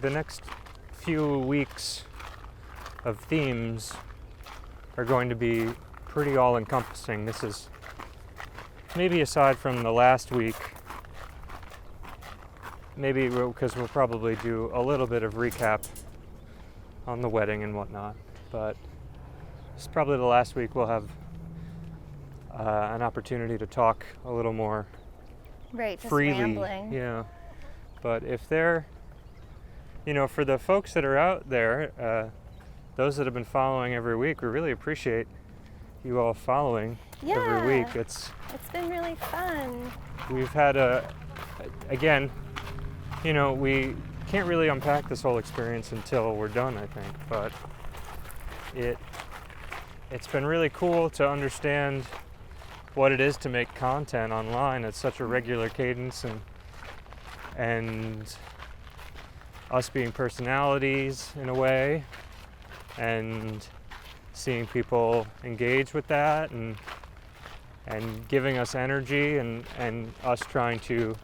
the next few weeks of themes are going to be pretty all-encompassing. This is maybe aside from the last week, maybe because we'll probably do a little bit of recap on the wedding and whatnot, but it's probably the last week we'll have an opportunity to talk a little more Right, just freely. rambling. Yeah. But if they're, for the folks that are out there, those that have been following every week, we really appreciate you all following every week. It's been really fun. We've had again, we can't really unpack this whole experience until we're done, I think, but it's been really cool to understand what it is to make content online at such a regular cadence, and us being personalities in a way, and seeing people engage with that and giving us energy, and us trying to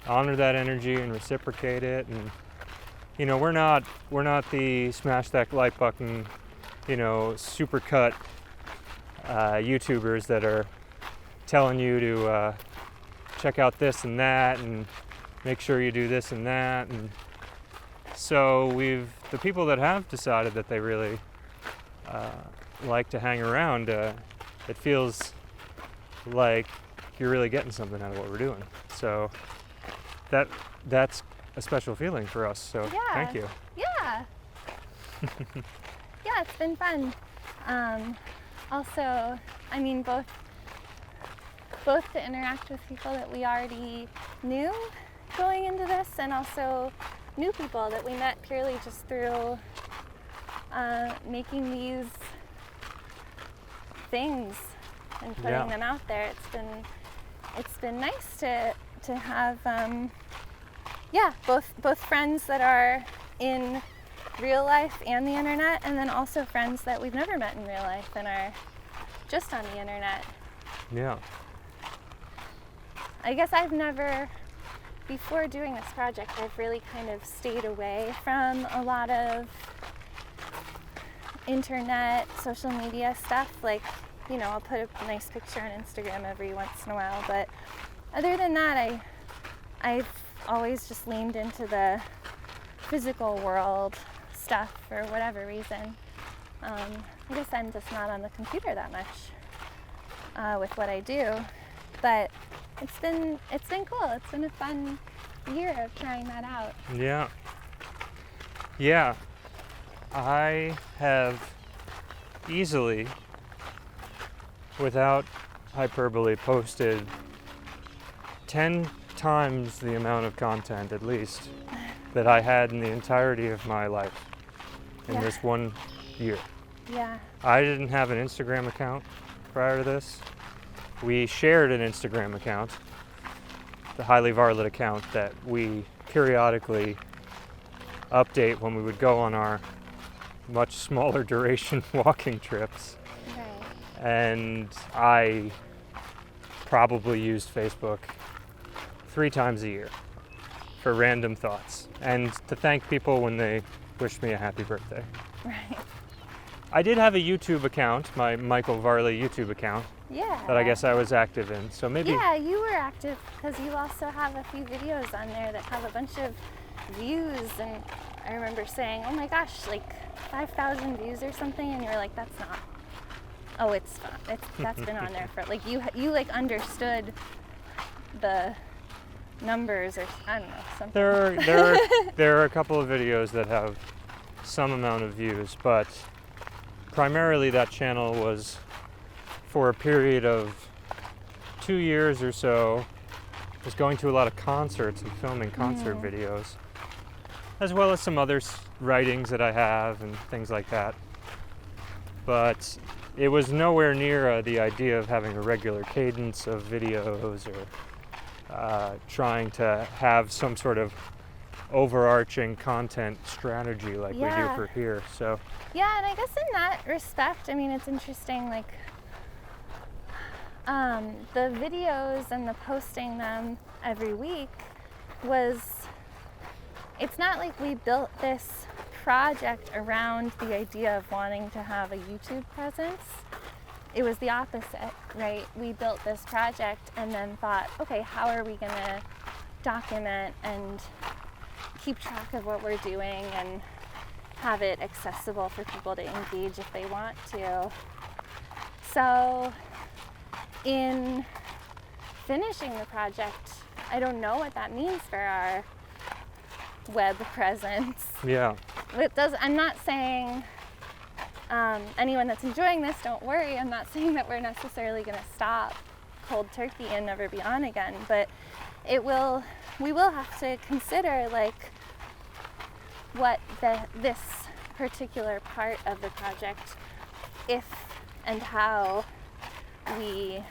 honor that energy and reciprocate it. And we're not the smash that like button, supercut YouTubers that are telling you to check out this and that and make sure you do this and that. And so the people that have decided that they really like to hang around, it feels like you're really getting something out of what we're doing. So that's a special feeling for us. So thank you. Yeah. Yeah, it's been fun. Also, I mean, both to interact with people that we already knew going into this, and also new people that we met purely just through making these things and putting them out there. It's been nice to have both friends that are in real life and the internet, and then also friends that we've never met in real life and are just on the internet. Yeah. I guess before doing this project, I've really kind of stayed away from a lot of internet, social media stuff. Like, I'll put a nice picture on Instagram every once in a while, but other than that, I've always just leaned into the physical world stuff for whatever reason. I guess I'm just not on the computer that much with what I do, but it's been cool. It's been a fun year of trying that out. Yeah. I have easily, without hyperbole, posted 10 times the amount of content, at least, that I had in the entirety of my life in this 1 year. Yeah. I didn't have an Instagram account prior to this. We shared an Instagram account, the Highly Varlet account, that we periodically update when we would go on our much smaller duration walking trips. Right. And I probably used Facebook 3 times a year for random thoughts and to thank people when they wished me a happy birthday. Right. I did have a YouTube account, my Michael Varley YouTube account, that I guess I was active in. So maybe. Yeah, you were active because you also have a few videos on there that have a bunch of views, and I remember saying, oh my gosh, like 5,000 views or something, and you were like, that's not. Oh, it's fun. That's been on there for like you like understood the numbers, or I don't know, something. There are a couple of videos that have some amount of views, but primarily that channel was for a period of 2 years or so, was going to a lot of concerts and filming concert videos, as well as some other writings that I have and things like that. But it was nowhere near the idea of having a regular cadence of videos or trying to have some sort of overarching content strategy like we do for here. So yeah, and I guess in that respect, I mean, it's interesting, like the videos and the posting them every week was it's not like we built this project around the idea of wanting to have a YouTube presence. It was the opposite, right? We built this project and then thought, okay, how are we gonna document and keep track of what we're doing and have it accessible for people to engage if they want to. So in finishing the project, I don't know what that means for our web presence. Yeah. I'm not saying anyone that's enjoying this, don't worry. I'm not saying that we're necessarily going to stop cold turkey and never be on again, but we will have to consider like what this particular part of the project, if and how we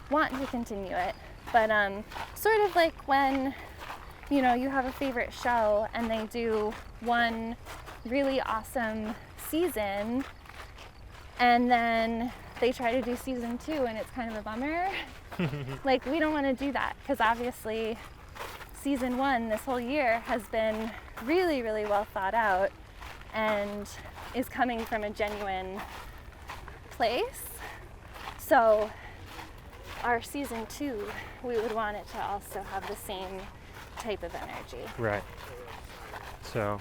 want to continue it. But sort of like when you have a favorite show and they do one really awesome season and then they try to do season 2 and it's kind of a bummer. Like, we don't want to do that because obviously season 1 this whole year has been really, really well thought out and is coming from a genuine place. So our season 2, we would want it to also have the same type of energy. Right. So,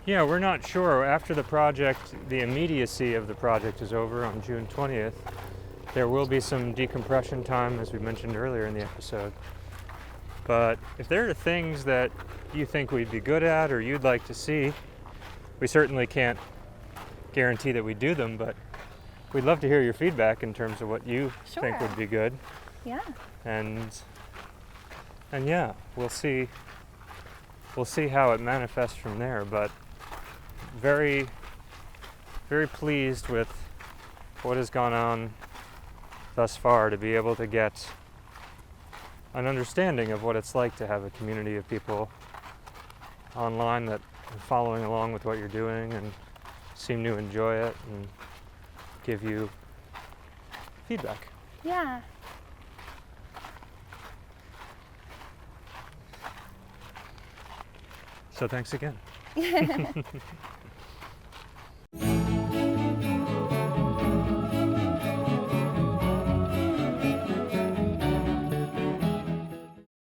yeah, we're not sure. After the project, the immediacy of the project is over on June 20th. There will be some decompression time, as we mentioned earlier in the episode. But if there are things that you think we'd be good at or you'd like to see, we certainly can't guarantee that we do them, but we'd love to hear your feedback in terms of what you think would be good. Yeah. And yeah, we'll see how it manifests from there, but very, very pleased with what has gone on thus far to be able to get an understanding of what it's like to have a community of people online that are following along with what you're doing and seem to enjoy it and give you feedback. Yeah. So thanks again.